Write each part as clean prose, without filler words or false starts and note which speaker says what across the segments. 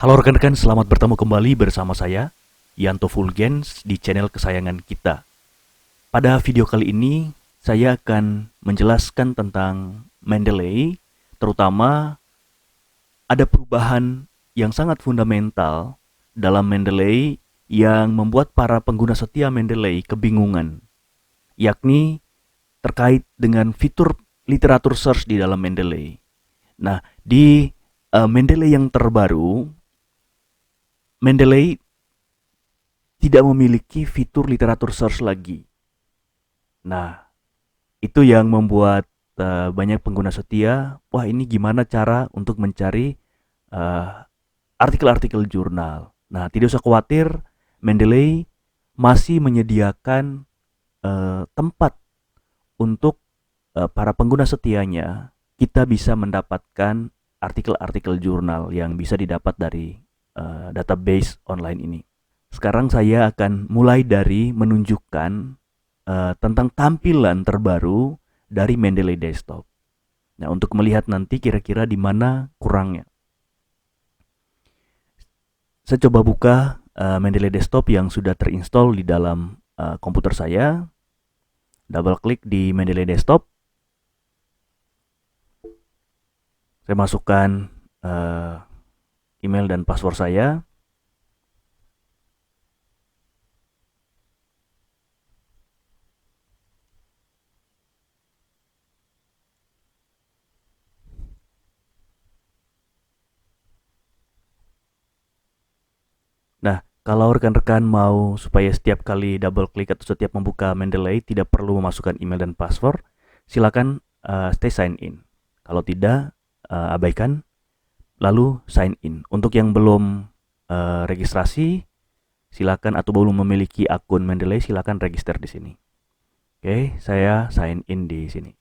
Speaker 1: Halo rekan-rekan, selamat bertemu kembali bersama saya, Yanto Fulgens, di channel kesayangan kita. Pada video kali ini, saya akan menjelaskan tentang Mendeley, terutama ada perubahan yang sangat fundamental dalam Mendeley yang membuat para pengguna setia Mendeley kebingungan, yakni terkait dengan fitur literatur search di dalam Mendeley. Nah, di Mendeley yang terbaru, Mendeley tidak memiliki fitur literatur search lagi. Nah, itu yang membuat banyak pengguna setia, wah ini gimana cara untuk mencari uh, artikel-artikel jurnal. Nah, tidak usah khawatir, Mendeley masih menyediakan tempat untuk para pengguna setianya. Kita bisa mendapatkan artikel-artikel jurnal yang bisa didapat dari database online ini. Sekarang saya akan mulai dari menunjukkan tentang tampilan terbaru dari Mendeley Desktop. Nah, untuk melihat nanti kira-kira di mana kurangnya. Saya coba buka Mendeley Desktop yang sudah terinstall di dalam komputer saya. Double klik di Mendeley Desktop. Saya masukkan email dan password saya. Nah, kalau rekan-rekan mau supaya setiap kali double klik atau setiap membuka Mendeley tidak perlu memasukkan email dan password, silakan stay sign in. Kalau tidak, abaikan, lalu sign in. Untuk yang belum registrasi, silakan atau belum memiliki akun Mendeley, silakan register di sini. Oke, saya sign in di sini.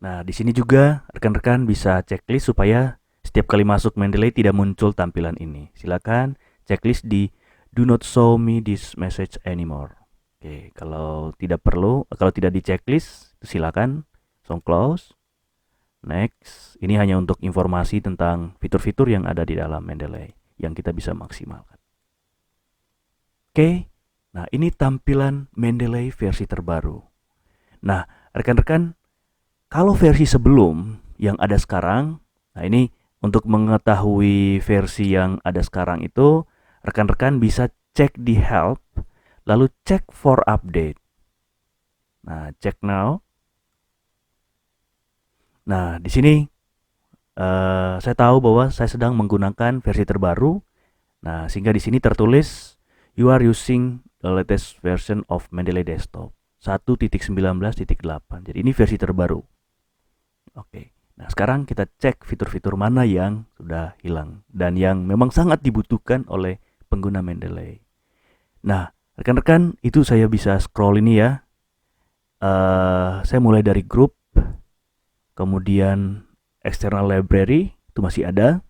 Speaker 1: Nah, di sini juga rekan-rekan bisa checklist supaya setiap kali masuk Mendeley tidak muncul tampilan ini. Silakan checklist di do not show me this message anymore. Oke, kalau tidak perlu, kalau tidak di checklist, silakan langsung close. Next, ini hanya untuk informasi tentang fitur-fitur yang ada di dalam Mendeley yang kita bisa maksimalkan. Oke, nah ini tampilan Mendeley versi terbaru. Nah, rekan-rekan, kalau versi sebelum yang ada sekarang, nah ini untuk mengetahui versi yang ada sekarang itu, rekan-rekan bisa cek di help, lalu cek for update. Nah, cek now. Nah, di sini saya tahu bahwa saya sedang menggunakan versi terbaru. Nah, sehingga di sini tertulis you are using the latest version of Mendeley Desktop 1.19.8. Jadi ini versi terbaru. Oke. Nah, sekarang kita cek fitur-fitur mana yang sudah hilang dan yang memang sangat dibutuhkan oleh pengguna Mendeley. Nah, rekan-rekan, itu saya bisa scroll ini ya. Saya mulai dari grup, kemudian external library itu masih ada,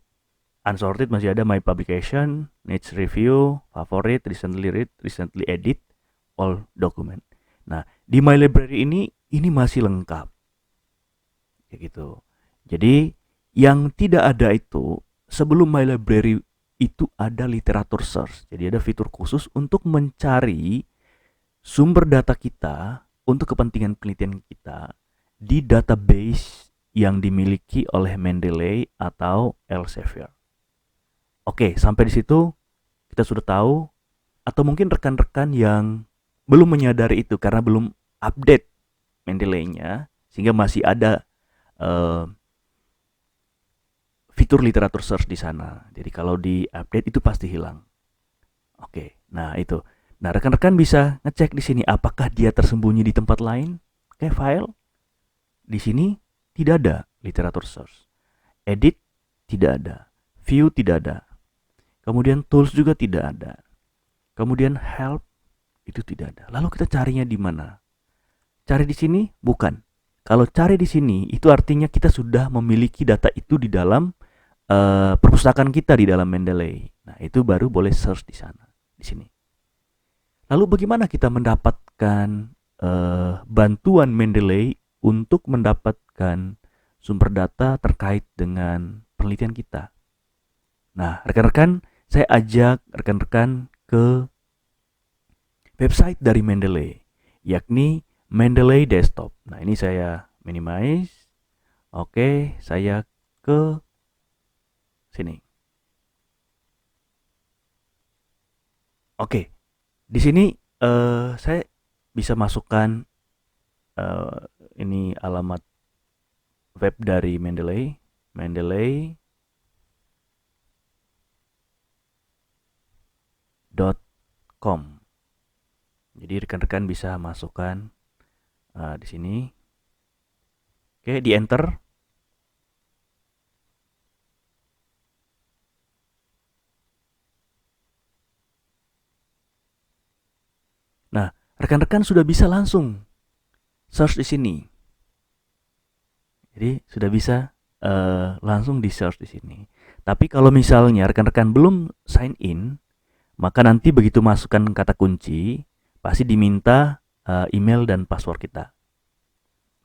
Speaker 1: unsorted masih ada, my publication, needs review, favorite, recently read, recently edit, all document. Nah, di my library ini masih lengkap. Kayak gitu. Jadi yang tidak ada itu sebelum my library itu ada literatur search. Jadi ada fitur khusus untuk mencari sumber data kita untuk kepentingan penelitian kita di database yang dimiliki oleh Mendeley atau Elsevier. Oke, sampai di situ kita sudah tahu, atau mungkin rekan-rekan yang belum menyadari itu karena belum update Mendeley-nya sehingga masih ada fitur literatur search di sana. Jadi kalau di update itu pasti hilang. Oke, nah itu. Nah, rekan-rekan bisa ngecek di sini apakah dia tersembunyi di tempat lain. Oke, file. Di sini tidak ada literatur search. Edit tidak ada. View tidak ada. Kemudian tools juga tidak ada. Kemudian help itu tidak ada. Lalu kita carinya di mana? Cari di sini? Bukan. Kalau cari di sini itu artinya kita sudah memiliki data itu di dalam perpustakaan kita di dalam Mendeley. Nah, itu baru boleh search di sana, di sini. Lalu bagaimana kita mendapatkan bantuan Mendeley untuk mendapatkan sumber data terkait dengan penelitian kita. Nah, rekan-rekan, saya ajak rekan-rekan ke website dari Mendeley, yakni Mendeley Desktop. Nah, ini saya minimize. Oke, saya ke sini. Oke, di sini saya bisa masukkan eh, ini alamat web dari Mendeley, mendeley.com. Jadi rekan-rekan bisa masukkan di sini. Oke, di enter. Nah, rekan-rekan sudah bisa langsung search di sini. Jadi sudah bisa langsung di search di sini. Tapi kalau misalnya rekan-rekan belum sign in, maka nanti begitu masukkan kata kunci, pasti diminta email dan password kita.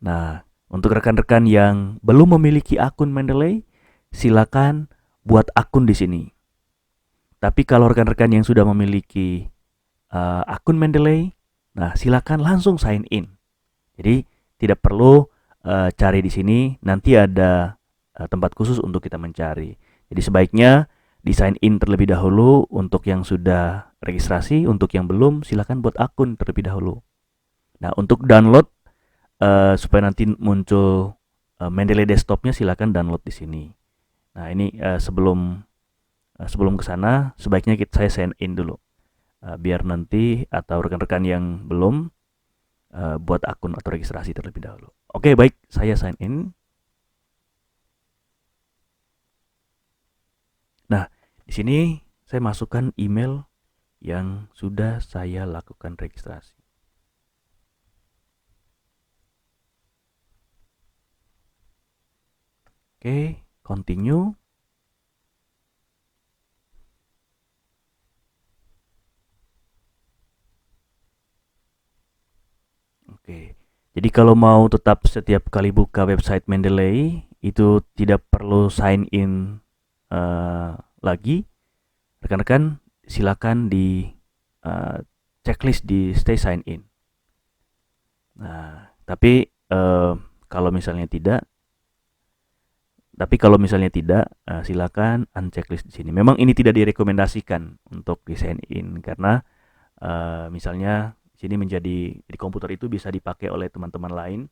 Speaker 1: Nah, untuk rekan-rekan yang belum memiliki akun Mendeley, silakan buat akun di sini. Tapi kalau rekan-rekan yang sudah memiliki akun Mendeley, nah silakan langsung sign in. Jadi tidak perlu cari di sini, nanti ada tempat khusus untuk kita mencari. Jadi sebaiknya di sign in terlebih dahulu untuk yang sudah registrasi, untuk yang belum silakan buat akun terlebih dahulu. Nah, untuk download supaya nanti muncul Mendeley desktopnya, silakan download di sini. Nah, ini sebelum ke sana sebaiknya saya sign in dulu. Biar nanti atau rekan-rekan yang belum buat akun atau registrasi terlebih dahulu. Oke, baik, saya sign in. Nah, di sini saya masukkan email yang sudah saya lakukan registrasi. Oke, continue. Oke. Jadi kalau mau tetap setiap kali buka website Mendeley itu tidak perlu sign in lagi, rekan-rekan silakan di checklist di stay sign in. Nah, kalau misalnya tidak, silakan unchecklist di sini. Memang ini tidak direkomendasikan untuk di sign in karena misalnya sini menjadi di komputer itu bisa dipakai oleh teman-teman lain,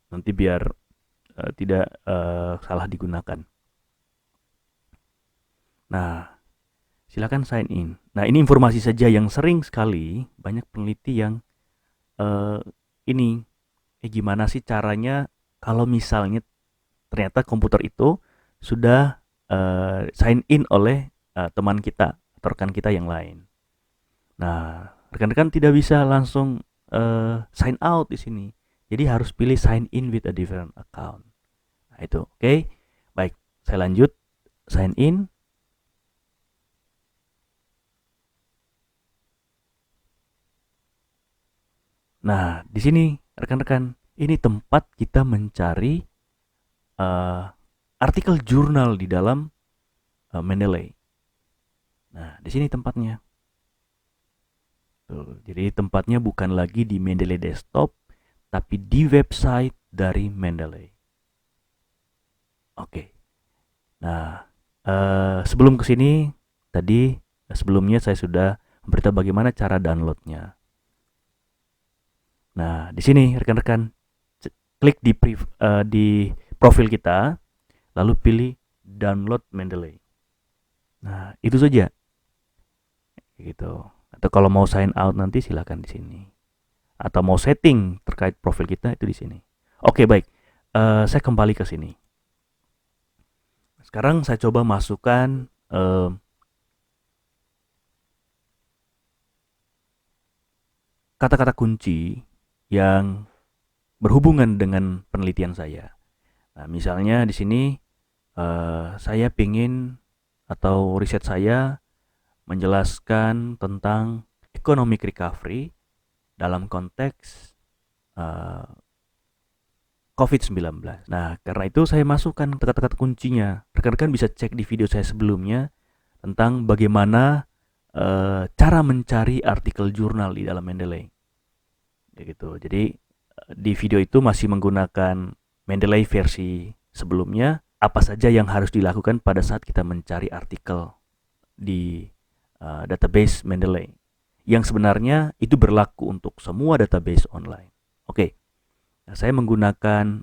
Speaker 1: nanti biar tidak salah digunakan. Nah, silakan sign in. Nah, ini informasi saja yang sering sekali banyak peneliti yang uh, ini gimana sih caranya kalau misalnya ternyata komputer itu sudah sign in oleh teman kita atau rekan kita yang lain. Nah, rekan-rekan tidak bisa langsung sign out di sini. Jadi harus pilih sign in with a different account. Nah, itu. Oke. Okay? Baik, saya lanjut sign in. Nah, di sini rekan-rekan, ini tempat kita mencari artikel jurnal di dalam Mendeley. Nah, di sini tempatnya. Tuh, jadi tempatnya bukan lagi di Mendeley Desktop, tapi di website dari Mendeley. Oke. Nah, sebelum kesini tadi sebelumnya saya sudah memberitahu bagaimana cara downloadnya. Nah, di sini rekan-rekan klik di profil kita, lalu pilih download Mendeley. Nah, itu saja. Gitu. Atau kalau mau sign out nanti silakan di sini. Atau mau setting terkait profil kita itu di sini. Oke, baik. Saya kembali ke sini. Sekarang saya coba masukkan kata-kata kunci yang berhubungan dengan penelitian saya. Nah, misalnya di sini saya ingin atau riset saya menjelaskan tentang economic recovery dalam konteks uh, COVID-19. Nah, karena itu saya masukkan kata-kata kuncinya. Rekan-rekan bisa cek di video saya sebelumnya tentang bagaimana cara mencari artikel jurnal di dalam Mendeley. Gitu. Jadi di video itu masih menggunakan Mendeley versi sebelumnya, apa saja yang harus dilakukan pada saat kita mencari artikel di database Mendeley. Yang sebenarnya itu berlaku untuk semua database online. Oke. Nah, saya menggunakan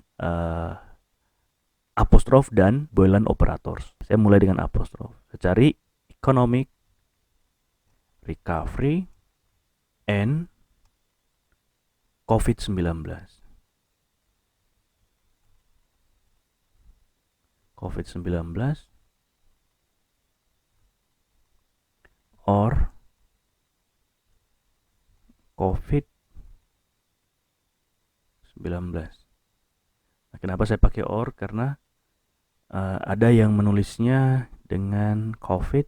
Speaker 1: apostrof dan Boolean operators. Saya mulai dengan apostrof. Saya cari economic recovery and COVID-19. COVID-19 or COVID-19. Nah, kenapa saya pakai or? Karena ada yang menulisnya dengan COVID,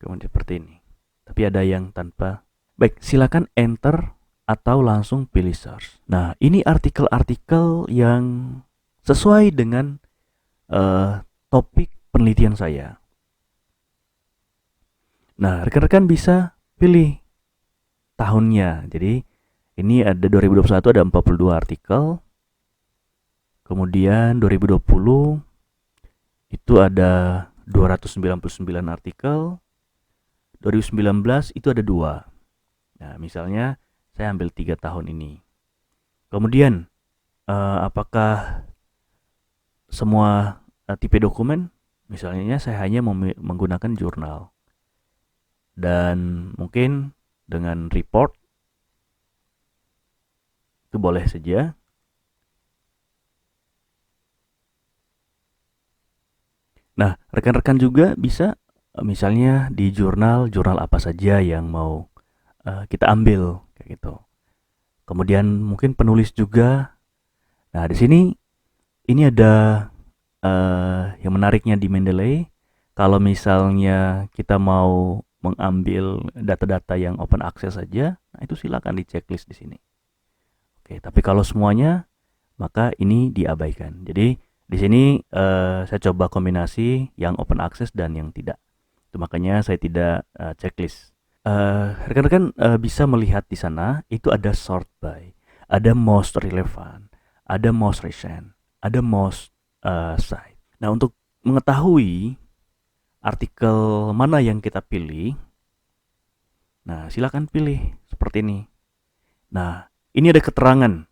Speaker 1: kemudian seperti ini. Tapi ada yang tanpa. Baik, silakan enter atau langsung pilih search. Nah, ini artikel-artikel yang sesuai dengan topik penelitian saya. Nah, rekan-rekan bisa pilih tahunnya. Jadi, ini ada 2021 ada 42 artikel. Kemudian 2020 itu ada 299 artikel. 2019 itu ada 2. Nah, misalnya saya ambil 3 tahun ini. Kemudian apakah semua tipe dokumen? Misalnya saya hanya menggunakan jurnal. Dan mungkin dengan report itu boleh saja. Nah, rekan-rekan juga bisa misalnya di jurnal apa saja yang mau kita ambil kayak gitu. Kemudian mungkin penulis juga. Nah, di sini ini ada yang menariknya di Mendeley. Kalau misalnya kita mau mengambil data-data yang open access saja, nah itu silakan di checklist di sini. Oke, tapi kalau semuanya maka ini diabaikan. Jadi di sini saya coba kombinasi yang open access dan yang tidak. Itu makanya saya tidak checklist. Rekan-rekan bisa melihat di sana itu ada sort by, ada most relevant, ada most recent, ada most cite. Nah, untuk mengetahui artikel mana yang kita pilih, nah silakan pilih seperti ini. Nah, ini ada keterangan.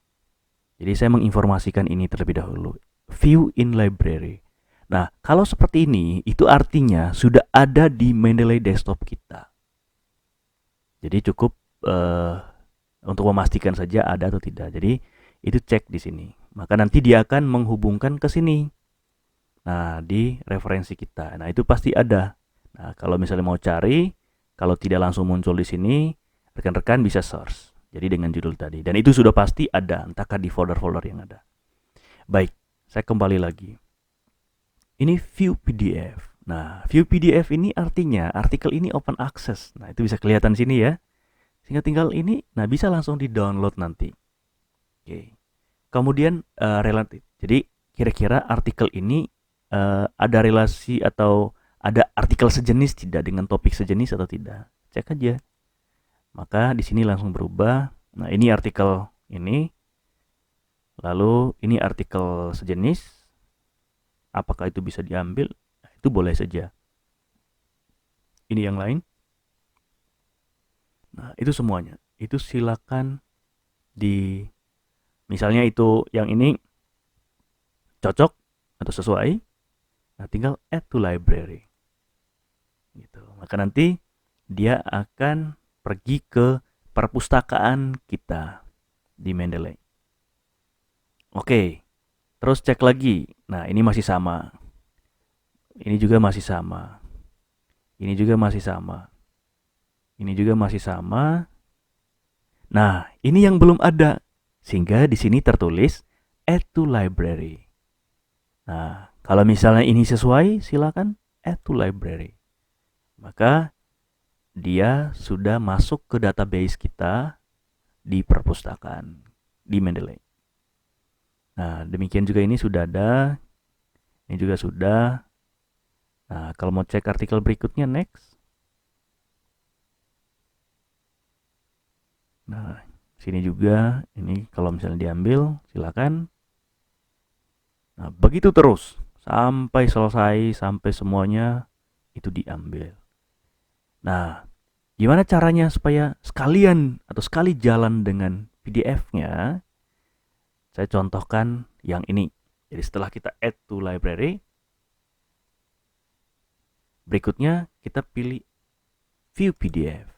Speaker 1: Jadi saya menginformasikan ini terlebih dahulu. View in library. Nah, kalau seperti ini, itu artinya sudah ada di Mendeley desktop kita. Jadi cukup untuk memastikan saja ada atau tidak. Jadi itu cek di sini. Maka nanti dia akan menghubungkan ke sini. Nah, di referensi kita. Nah, itu pasti ada. Nah, kalau misalnya mau cari, kalau tidak langsung muncul di sini, rekan-rekan bisa search. Jadi dengan judul tadi. Dan itu sudah pasti ada, entahkah di folder-folder yang ada. Baik, saya kembali lagi. Ini view PDF. Nah, view PDF ini artinya artikel ini open access. Nah, itu bisa kelihatan sini ya. Sehingga tinggal ini, nah bisa langsung di-download nanti. Oke. Kemudian relatif. Jadi kira-kira artikel ini ada relasi atau ada artikel sejenis tidak dengan topik sejenis atau tidak. Cek aja. Maka di sini langsung berubah. Nah, ini artikel ini. Lalu ini artikel sejenis. Apakah itu bisa diambil? Nah, itu boleh saja. Ini yang lain. Nah, itu semuanya. Itu silakan misalnya itu yang ini cocok atau sesuai. Nah, tinggal add to library. Gitu. Maka nanti dia akan pergi ke perpustakaan kita di Mendeley. Oke. Terus cek lagi. Nah, ini masih sama. Ini juga masih sama. Ini juga masih sama. Ini juga masih sama. Nah, ini yang belum ada. Sehingga di sini tertulis add to library. Nah, kalau misalnya ini sesuai, silakan add to library. Maka dia sudah masuk ke database kita di perpustakaan di Mendeley. Nah, demikian juga ini sudah ada, ini juga sudah. Nah, kalau mau cek artikel berikutnya, next. Nah, sini juga, ini kalau misalnya diambil, silakan. Nah, begitu terus sampai selesai, sampai semuanya itu diambil. Nah, gimana caranya supaya sekalian atau sekali jalan dengan PDF-nya? Saya contohkan yang ini. Jadi setelah kita add to library, berikutnya kita pilih view PDF.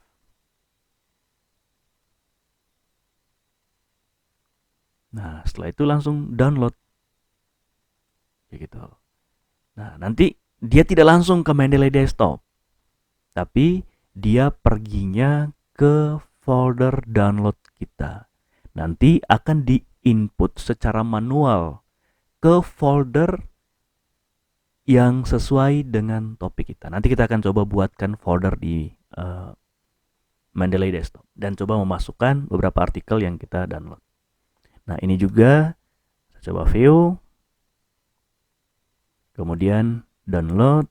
Speaker 1: Nah, setelah itu langsung download. Kayak gitu. Nah, nanti dia tidak langsung ke Mendeley Desktop, tapi dia perginya ke folder download kita. Nanti akan di-input secara manual ke folder yang sesuai dengan topik kita. Nanti kita akan coba buatkan folder di Mendeley Desktop dan coba memasukkan beberapa artikel yang kita download. Nah, ini juga saya coba view, kemudian download.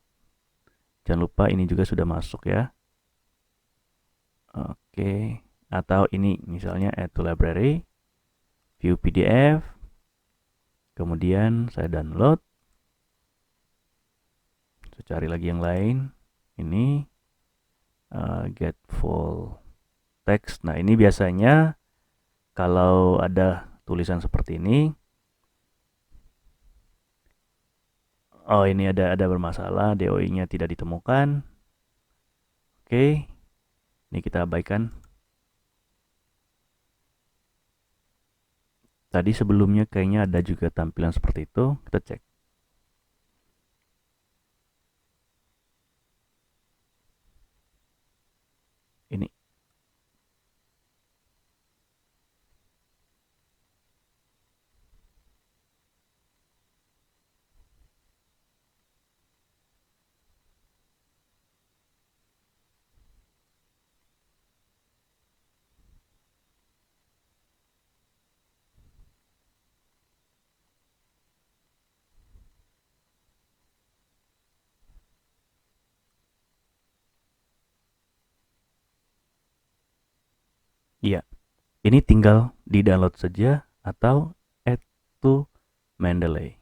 Speaker 1: Jangan lupa ini juga sudah masuk ya. Oke, atau ini misalnya add to library, view PDF, kemudian saya download. Saya cari lagi yang lain. Ini get full text. Nah, ini biasanya kalau ada tulisan seperti ini, oh ini ada bermasalah, DOI-nya tidak ditemukan. Oke, ini kita abaikan. Tadi sebelumnya kayaknya ada juga tampilan seperti itu. Kita cek. Ini. Iya. Ini tinggal di-download saja atau add to Mendeley.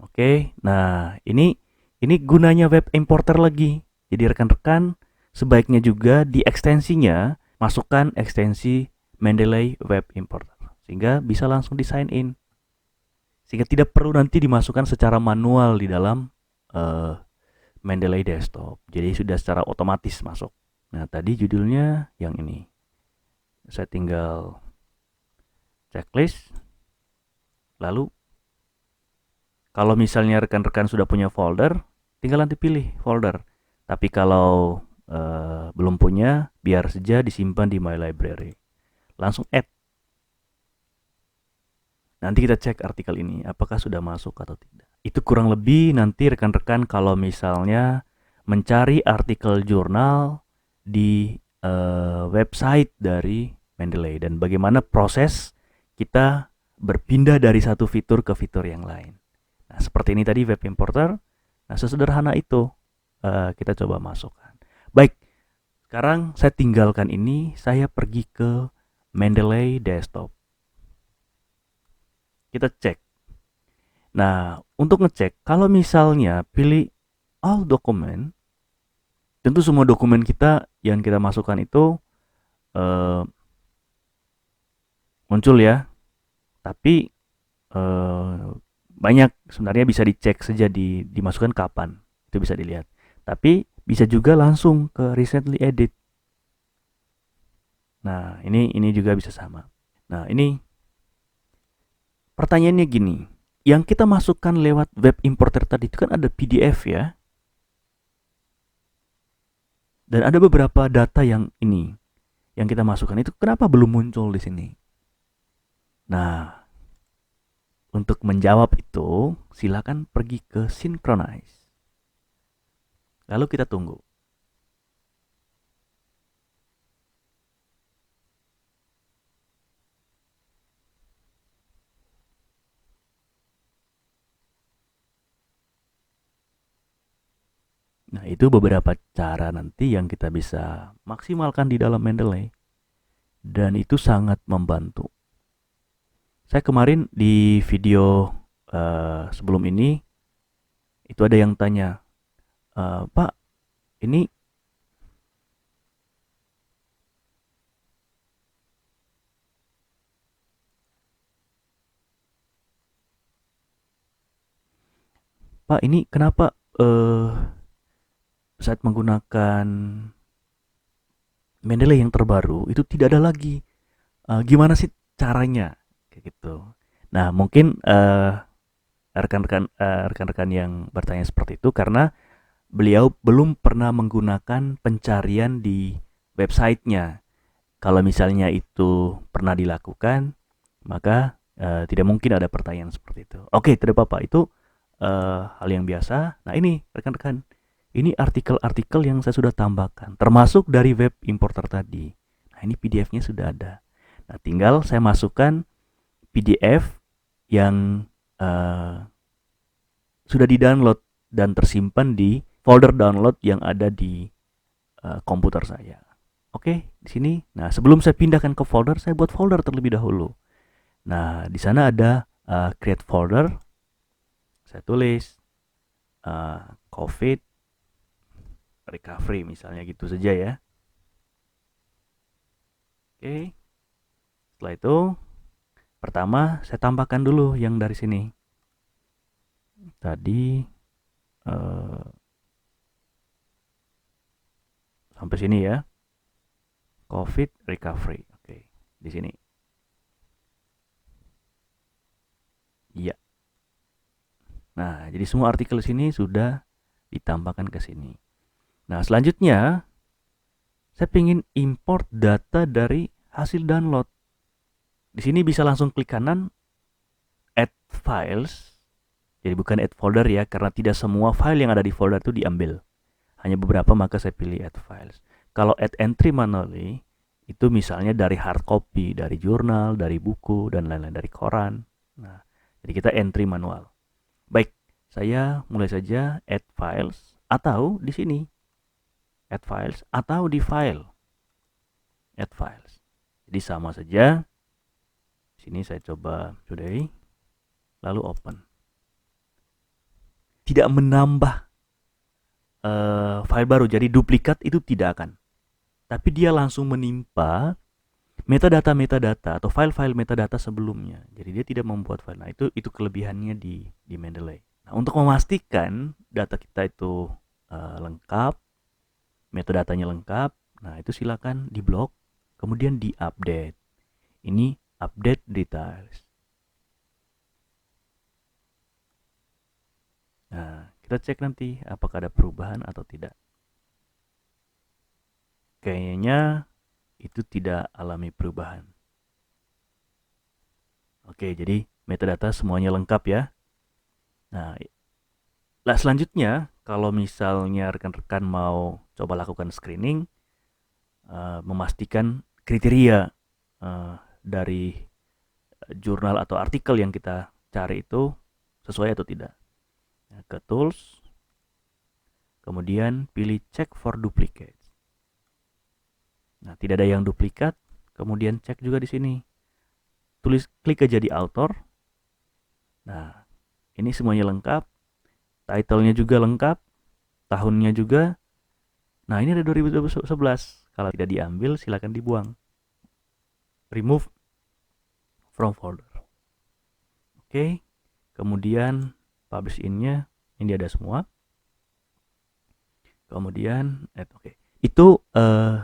Speaker 1: Oke, nah ini gunanya web importer lagi. Jadi rekan-rekan sebaiknya juga di ekstensinya masukkan ekstensi Mendeley Web Importer sehingga bisa langsung di sign in. Sehingga tidak perlu nanti dimasukkan secara manual di dalam uh, Mendeley Desktop. Jadi sudah secara otomatis masuk. Nah, tadi judulnya yang ini. Saya tinggal checklist. Lalu kalau misalnya rekan-rekan sudah punya folder, tinggal nanti pilih folder. Tapi kalau belum punya, biar saja disimpan di My Library. Langsung add. Nanti kita cek artikel ini, apakah sudah masuk atau tidak. Itu kurang lebih nanti rekan-rekan kalau misalnya mencari artikel jurnal di website dari Mendeley dan bagaimana proses kita berpindah dari satu fitur ke fitur yang lain. Nah, seperti ini tadi web importer. Nah, sesederhana itu kita coba masukkan. Baik, sekarang saya tinggalkan ini, saya pergi ke Mendeley Desktop. Kita cek. Nah, untuk ngecek, kalau misalnya pilih all dokumen, tentu semua dokumen kita yang kita masukkan itu muncul ya. Tapi banyak sebenarnya bisa dicek saja dimasukkan kapan. Itu bisa dilihat. Tapi bisa juga langsung ke recently edit. Nah, ini juga bisa sama. Nah, ini pertanyaannya gini. Yang kita masukkan lewat web importer tadi itu kan ada PDF ya. Dan ada beberapa data yang ini yang kita masukkan itu kenapa belum muncul di sini? Nah, untuk menjawab itu, silakan pergi ke Synchronize. Lalu kita tunggu. itu beberapa cara nanti yang kita bisa maksimalkan di dalam Mendeley. Dan itu sangat membantu. Saya kemarin di video sebelum ini, itu ada yang tanya, Pak, ini Pak, ini kenapa saat menggunakan Mendeley yang terbaru itu tidak ada lagi? Gimana sih caranya? Kayak gitu. Nah, mungkin rekan-rekan yang bertanya seperti itu karena beliau belum pernah menggunakan pencarian di websitenya. Kalau misalnya itu pernah dilakukan, maka tidak mungkin ada pertanyaan seperti itu. Oke, tidak apa-apa. Itu hal yang biasa. Nah, ini rekan-rekan, ini artikel-artikel yang saya sudah tambahkan, termasuk dari web importer tadi. Nah, ini PDF-nya sudah ada. Nah, tinggal saya masukkan PDF yang sudah di-download dan tersimpan di folder download yang ada di komputer saya. Oke, di sini. Nah, sebelum saya pindahkan ke folder, saya buat folder terlebih dahulu. Nah, di sana ada create folder. Saya tulis COVID recovery misalnya gitu saja ya. Oke. Setelah itu, pertama saya tambahkan dulu yang dari sini. Tadi sampai sini ya. COVID recovery. Oke, di sini. Iya. Nah, jadi semua artikel sini sudah ditambahkan ke sini. Nah, selanjutnya saya ingin import data dari hasil download. Di sini bisa langsung klik kanan add files. Jadi bukan add folder ya, karena tidak semua file yang ada di folder itu diambil. Hanya beberapa, maka saya pilih add files. Kalau add entry manually, itu misalnya dari hard copy, dari jurnal, dari buku, dan lain-lain, dari koran. Nah, jadi kita entry manual. Baik, saya mulai saja add files, atau di sini add files, atau di file add files. Jadi sama saja. Sini saya coba today, lalu open. Tidak menambah file baru, jadi duplikat itu tidak akan. Tapi dia langsung menimpa metadata atau file-file metadata sebelumnya. Jadi dia tidak membuat file. Nah, itu kelebihannya di Mendeley. Nah, untuk memastikan data kita itu lengkap, metadatanya lengkap, nah itu silakan diblok, kemudian di-update. Ini update details. Nah, kita cek nanti apakah ada perubahan atau tidak. Kayaknya itu tidak alami perubahan. Oke, jadi metadata semuanya lengkap ya. Nah, selanjutnya kalau misalnya rekan-rekan mau coba lakukan screening, memastikan kriteria dari jurnal atau artikel yang kita cari itu sesuai atau tidak. Nah, ke tools, kemudian pilih check for duplicates. Nah, tidak ada yang duplikat, kemudian cek juga di sini. Klik aja di author. Nah, ini semuanya lengkap. Title-nya juga lengkap, tahunnya juga. Nah, ini ada 2011. Kalau tidak diambil, silakan dibuang. Remove from folder. Oke. Kemudian publish in-nya ini ada semua. Kemudian oke. Itu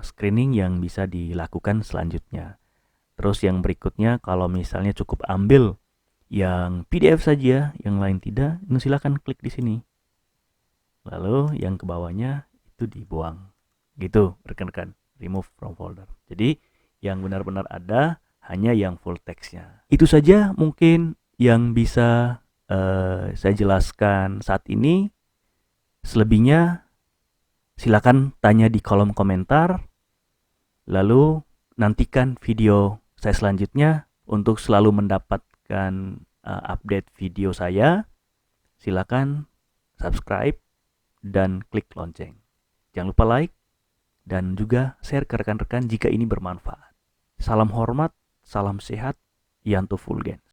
Speaker 1: screening yang bisa dilakukan selanjutnya. Terus yang berikutnya, kalau misalnya cukup ambil yang PDF saja, yang lain tidak, silakan klik di sini. Lalu yang ke bawahnya itu dibuang. Gitu, rekan-rekan. Remove from folder. Jadi yang benar-benar ada hanya yang full text-nya. Itu saja mungkin yang bisa saya jelaskan saat ini. Selebihnya silakan tanya di kolom komentar. Lalu nantikan video saya selanjutnya untuk selalu mendapatkan update video saya. Silakan subscribe, dan klik lonceng. Jangan lupa like dan juga share ke rekan-rekan jika ini bermanfaat. Salam hormat, salam sehat, Yanto Fulgens.